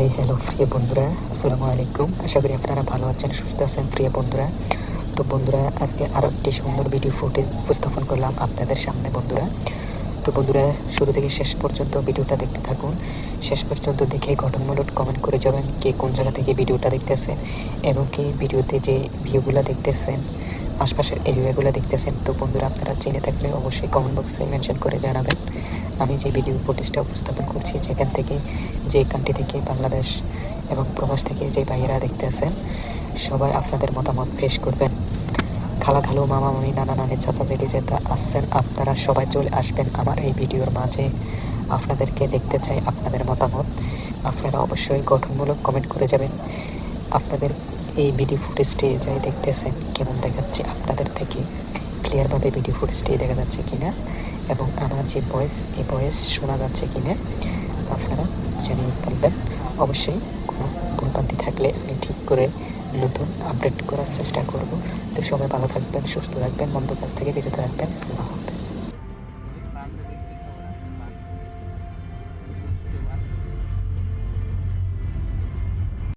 Hi hello প্রিয় বন্ধুরা, আসসালামু আলাইকুম। আশা করি আপনারা ভালো আছেন, সুস্থ আছেন প্রিয় বন্ধুরা। তো বন্ধুরা, আজকে আরও একটি সুন্দর ভিডিও ফুটেজ উপস্থাপন করলাম আপনাদের সামনে বন্ধুরা। তো বন্ধুরা, শুরু থেকে শেষ পর্যন্ত ভিডিওটা দেখতে থাকুন। শেষ পর্যন্ত দেখে গঠনমূলক কমেন্ট করে যাবেন কে কোন জায়গা থেকে ভিডিওটা দেখতেছেন এবং কি ভিডিওতে যে ভিউগুলো দেখতেছেন, আশপাশের এরিয়াগুলো দেখতেছেন। তো বন্ধুরা, আপনারা জেনে থাকলে অবশ্যই কমেন্ট বক্সে মেনশন করে জানাবেন। আমি যে ভিডিও ফুটেজটা উপস্থাপন করছি, যেখান থেকে যে কান্ট্রি থেকে বাংলাদেশ এবং প্রবাস থেকে যে ভাইয়েরা দেখতে আসেন, সবাই আপনাদের মতামত পেশ করবেন। খালা খালু, মামা মামি, নানা নানি, চাচা জেঠি যেটা আসছেন, আপনারা সবাই চলে আসবেন আমার এই ভিডিওর মাঝে। আপনাদেরকে দেখতে চাই, আপনাদের মতামত আপনারা অবশ্যই গঠনমূলক কমেন্ট করে যাবেন। আপনাদের এই ভিডিও ফুটেজটি যাই দেখতেছেন কেমন দেখাচ্ছে, আপনাদের থেকে ক্লিয়ারভাবে ভিডিও ফুটেজটি দেখা যাচ্ছে কিনা এবং আমার যে ভয়েস, এই ভয়েস শোনা যাচ্ছে কিনা আপনারা জানিয়ে বলবেন। অবশ্যই কোনো ভুলভ্রান্তি থাকলে আমি ঠিক করে নতুন আপডেট করার চেষ্টা করব। তো সবাই ভালো থাকবেন, সুস্থ থাকবেন, বন্ধু কাছ থেকে বিরত থাকবেন। আল্লাহ হাফেজ।